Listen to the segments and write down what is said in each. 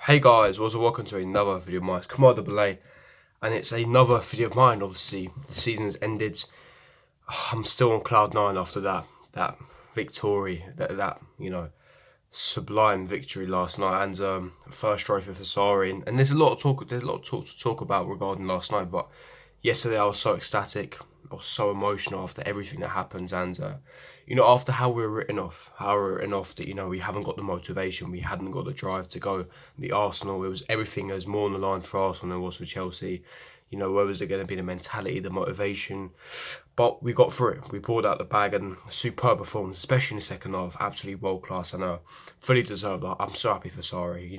Hey guys, welcome to another video of mine. It's Kamar Belay, and it's another video of mine. Obviously, the season's ended. I'm still on cloud nine after that victory, that sublime victory last night, and first trophy for Sarri. And there's a lot of talk. There's a lot of talk to talk about regarding last night. But yesterday I was so ecstatic. I was so emotional after everything that happened, and after how we were written off, that we haven't got the motivation, we hadn't got the drive to go. The Arsenal, everything was more on the line for Arsenal than it was for Chelsea. Where was it going to be the mentality, the motivation? But we got through it. We pulled out the bag, and superb performance, especially in the second half, absolutely world class, and fully deserved. I'm so happy for Sarri.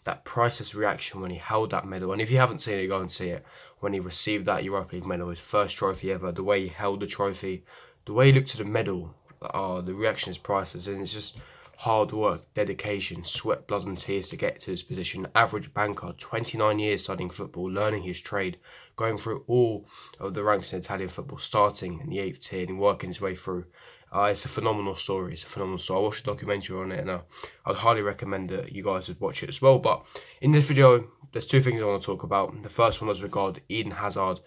That priceless reaction when he held that medal, and if you haven't seen it, go and see it. When he received that Europa League medal, his first trophy ever, the way he held the trophy, the way he looked at the medal, the reaction is priceless, and it's just hard work, dedication, sweat, blood and tears to get to this position. Average banker, 29 years studying football, learning his trade, going through all of the ranks in Italian football, starting in the 8th tier and working his way through. It's a phenomenal story. It's a phenomenal story. I watched a documentary on it, and I'd highly recommend that you guys would watch it as well. But in this video, there's two things I want to talk about. The first one was regarding Eden Hazard,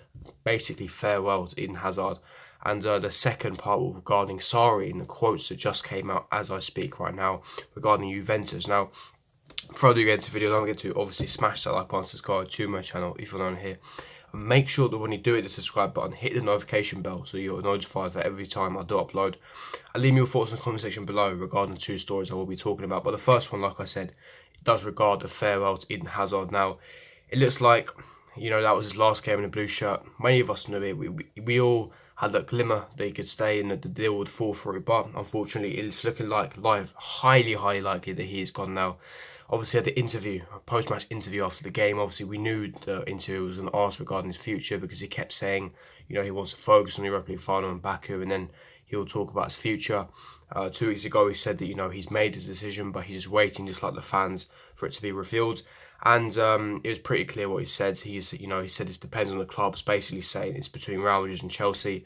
basically farewell to Eden Hazard. And the second part regarding Sarri and the quotes that just came out as I speak right now regarding Juventus. Now, before I do get into the video, don't forget to obviously smash that like button, subscribe to my channel if you're not here. And make sure that when you do hit the subscribe button, hit the notification bell so you're notified for every time I do upload. And leave me your thoughts in the comment section below regarding the two stories I will be talking about. But the first one, like I said, it does regard the farewell to Eden Hazard. Now, it looks like, that was his last game in the blue shirt. Many of us knew it. We all had that glimmer that he could stay and that the deal would fall through, but unfortunately it's looking like highly likely that he is gone now. Obviously at the interview, a post-match interview after the game, obviously we knew the interview was going to ask regarding his future, because he kept saying, he wants to focus on the Europa League final in Baku, and then he'll talk about his future. 2 weeks ago he said that, he's made his decision, but he's just waiting, just like the fans, for it to be revealed. And it was pretty clear what he said. He said it depends on the clubs, basically saying it's between Real Madrid and Chelsea.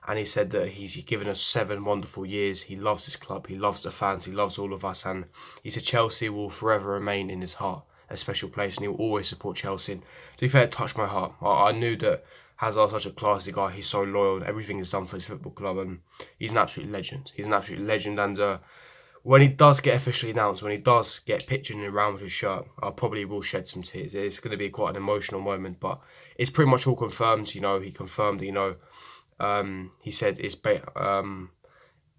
And he said that he's given us 7 wonderful years. He loves his club, he loves the fans, he loves all of us. And he said Chelsea will forever remain in his heart a special place, and he will always support Chelsea. And to be fair, it touched my heart. I knew that Hazard's such a classy guy. He's so loyal, and everything he's done for his football club, and he's an absolute legend. He's an absolute legend, and when he does get officially announced, when he does get pictured in a Real Madrid shirt, I probably will shed some tears. It's going to be quite an emotional moment, but it's pretty much all confirmed. He confirmed that, he said it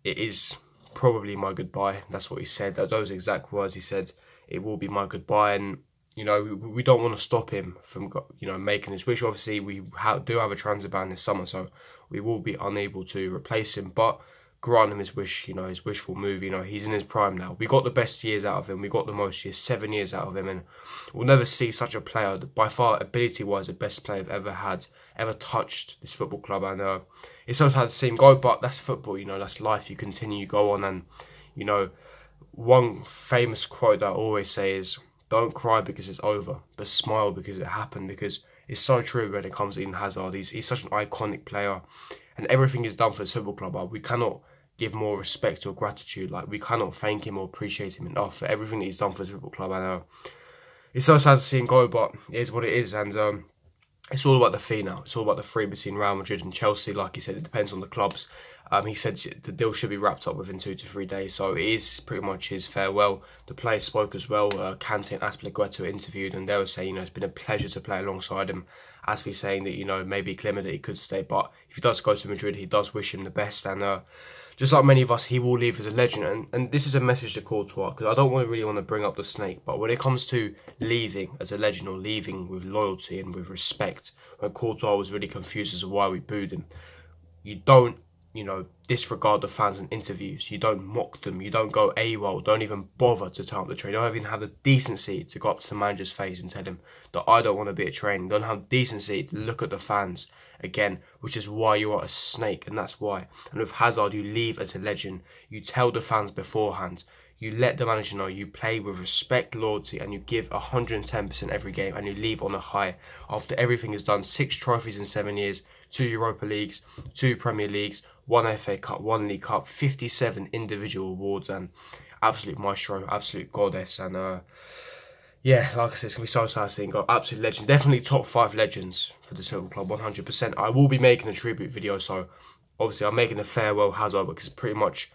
is probably my goodbye. That's what he said. Those exact words he said. It will be my goodbye, and we don't want to stop him from making his wish. Obviously, we do have a transfer ban this summer, so we will be unable to replace him, but grant him his wish, his wishful move. He's in his prime now. We got the best years out of him. We got the most years, 7 years out of him, and we'll never see such a player, by far, ability-wise, the best player I've ever had, ever touched this football club. And it's so sad to see him go, but that's football, that's life. You continue, you go on, and, one famous quote that I always say is, don't cry because it's over, but smile because it happened, because it's so true when it comes to Eden Hazard. He's such an iconic player, and everything he's done for his football club, we cannot give more respect or gratitude. We cannot thank him or appreciate him enough for everything that he's done for his football club. And it's so sad to see him go, but it is what it is. And it's all about the fee now. It's all about the fee between Real Madrid and Chelsea. Like he said, it depends on the clubs. He said the deal should be wrapped up within 2 to 3 days, so it is pretty much his farewell. The players spoke as well. Kante and Azpilicueta were interviewed, and they were saying, it's been a pleasure to play alongside him. Azpi saying that, maybe glimmer that he could stay, but if he does go to Madrid, he does wish him the best. And just like many of us, he will leave as a legend. And this is a message to Courtois, because I don't really want to bring up the snake, but when it comes to leaving as a legend, or leaving with loyalty and with respect, when Courtois was really confused as to why we booed him, you don't disregard the fans in interviews. You don't mock them. You don't go AWOL. Don't even bother to turn up the train. You don't even have the decency to go up to the manager's face and tell him that I don't want to be at training. You don't have the decency to look at the fans again, which is why you are a snake, and that's why. And with Hazard, you leave as a legend. You tell the fans beforehand. You let the manager know you play with respect, loyalty, and you give 110% every game, and you leave on a high. After everything is done, 6 trophies in 7 years, 2 Europa Leagues, 2 Premier Leagues, 1 FA Cup, 1 League Cup, 57 individual awards, and absolute maestro, absolute goddess. And yeah, like I said, it's going to be so exciting. Got absolute legend. Definitely top 5 legends for this Liverpool club, 100%. I will be making a tribute video, so obviously I'm making a farewell Hazard because it's pretty much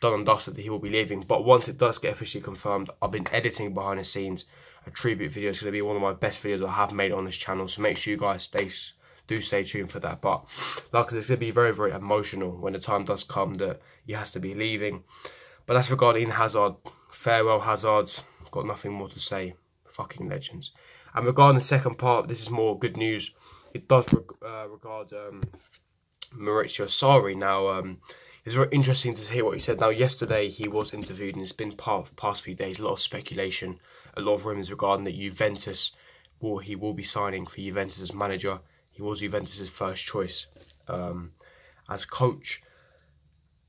done and dusted that he will be leaving. But once it does get officially confirmed, I've been editing behind the scenes. A tribute video is going to be one of my best videos I have made on this channel, so make sure you guys stay tuned for that. But like I said, it's going to be very, very emotional when the time does come that he has to be leaving. But that's regarding Hazard. Farewell Hazard. Got nothing more to say. Fucking legends. And regarding the second part, this is more good news. It does regard Maurizio Sarri. Now, it's very interesting to hear what he said. Now, yesterday he was interviewed, and it's been past few days. A lot of speculation, a lot of rumours regarding that Juventus, he will be signing for Juventus as manager. He was Juventus' first choice as coach.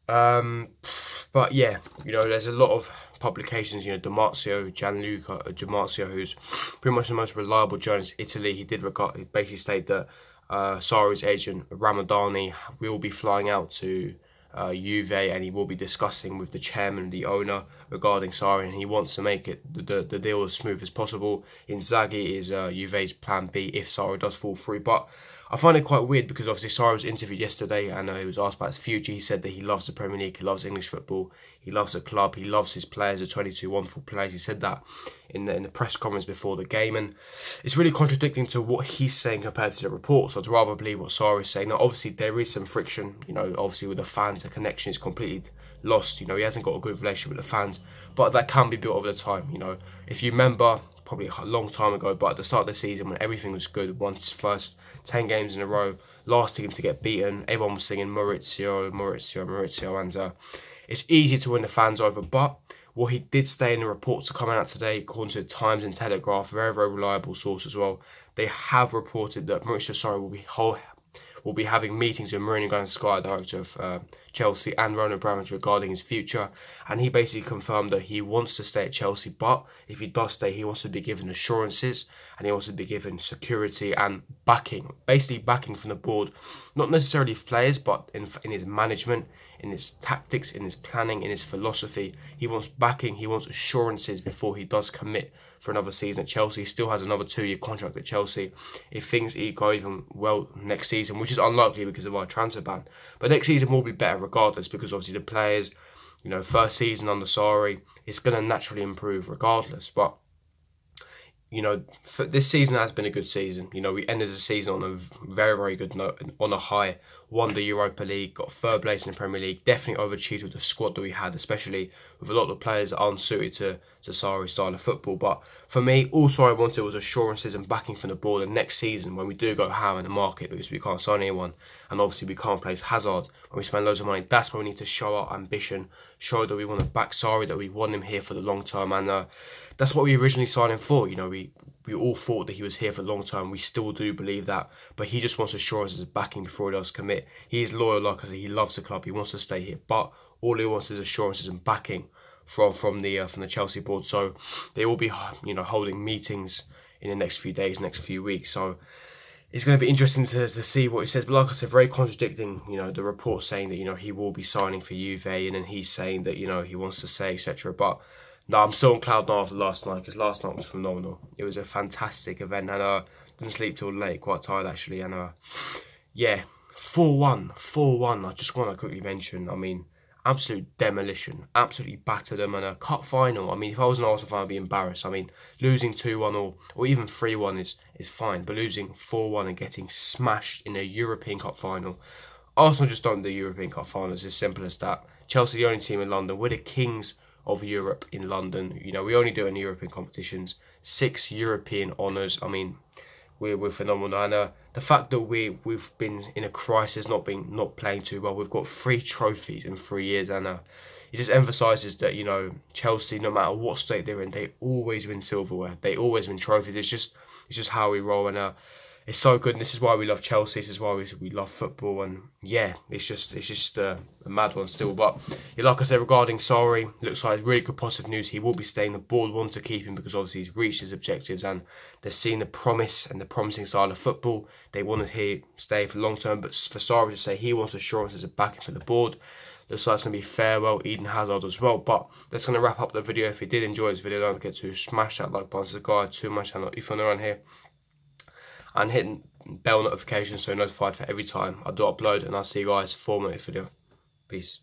But yeah, you know, there's a lot of publications, you know, Gianluca Dimarzio, who's pretty much the most reliable journalist in Italy. He basically stated that Sarri's agent Ramadani will be flying out to Juve, and he will be discussing with the chairman and the owner regarding Sarri, and he wants to make it the deal as smooth as possible. Inzaghi is Juve's plan B if Sarri does fall through. But I find it quite weird because obviously Sarri was interviewed yesterday, and he was asked about his future. He said that he loves the Premier League, he loves English football, he loves the club, he loves his players, the 22 wonderful players. He said that in the press conference before the game, and it's really contradicting to what he's saying compared to the reports. I'd rather believe what Sarri is saying. Now, obviously, there is some friction, you know, obviously with the fans, the connection is completely lost. You know, he hasn't got a good relationship with the fans, but that can be built over the time. You know, if you remember, probably a long time ago, but at the start of the season when everything was good, once first 10 games in a row, last team to get beaten, everyone was singing Maurizio, Maurizio, Maurizio, and it's easy to win the fans over. But what he did say in the reports coming out today, according to the Times and Telegraph, very, very reliable source as well, they have reported that Maurizio Sarri will be having meetings with Mourinho and Sky, director of Chelsea, and Roman Abramovich regarding his future. And he basically confirmed that he wants to stay at Chelsea, but if he does stay, he wants to be given assurances, and he wants to be given security and backing, basically backing from the board, not necessarily players, but in his management, in his tactics, in his planning, in his philosophy. He wants backing, he wants assurances before he does commit for another season at Chelsea. He still has another 2-year contract at Chelsea. If things go even well next season, which is unlikely because of our transfer ban, but next season will be better regardless, because obviously the players, you know, first season under Sarri, it's going to naturally improve regardless. But you know, this season has been a good season. You know, we ended the season on a very, very good note, on a high. Won the Europa League, got third place in the Premier League. Definitely overachieved with the squad that we had, especially with a lot of the players that aren't suited to Sarri's style of football. But for me, all Sarri wanted was assurances and backing from the board. And next season, when we do go ham in the market, because we can't sign anyone, and obviously we can't place Hazard, when we spend loads of money, that's when we need to show our ambition, show that we want to back Sarri, that we want him here for the long term. And that's what we originally signed him for. You know, we all thought that he was here for the long term. We still do believe that, but he just wants assurances of backing before he does commit. He is loyal, like I said, he loves the club, he wants to stay here, but all he wants is assurances and backing from the Chelsea board. So they will be, you know, holding meetings in the next few days, next few weeks. So it's going to be interesting to see what he says. But like I said, very contradicting, you know, the report saying that, you know, he will be signing for Juve, and then he's saying that, you know, he wants to stay, etc. But no, I'm still on cloud nine after last night, because last night was phenomenal. It was a fantastic event, and didn't sleep till late, quite tired actually. And yeah, 4-1. I just want to quickly mention, I mean, absolute demolition, absolutely battered them, and a cup final. I mean, if I was an Arsenal fan, I'd be embarrassed. I mean, losing 2-1 or even 3-1 is fine, but losing 4-1 and getting smashed in a European Cup final. Arsenal just don't do European Cup finals, as simple as that. Chelsea, the only team in London. We're the kings of Europe in London. You know, we only do it in European competitions. 6 European honours. I mean, we're phenomenal. And the fact that we've been in a crisis, not playing too well. We've got 3 trophies in 3 years, and it just emphasises that, you know, Chelsea, no matter what state they're in, they always win silverware. They always win trophies. It's just how we roll, and it's so good. And this is why we love Chelsea. This is why we love football. And yeah, it's just a mad one still. But yeah, like I said, regarding Sarri, looks like it's really good positive news. He will be staying. The board want to keep him because obviously he's reached his objectives, and they've seen the promise and the promising style of football. They want to stay for long term. But for Sarri to say he wants assurances of backing for the board, Looks like it's going to be farewell Eden Hazard as well. But that's going to wrap up the video. If you did enjoy this video, don't forget to smash that like button, subscribe to my channel if you're new around here, and hit bell notification so you're notified for every time I do upload. And I'll see you guys for my next video. Peace.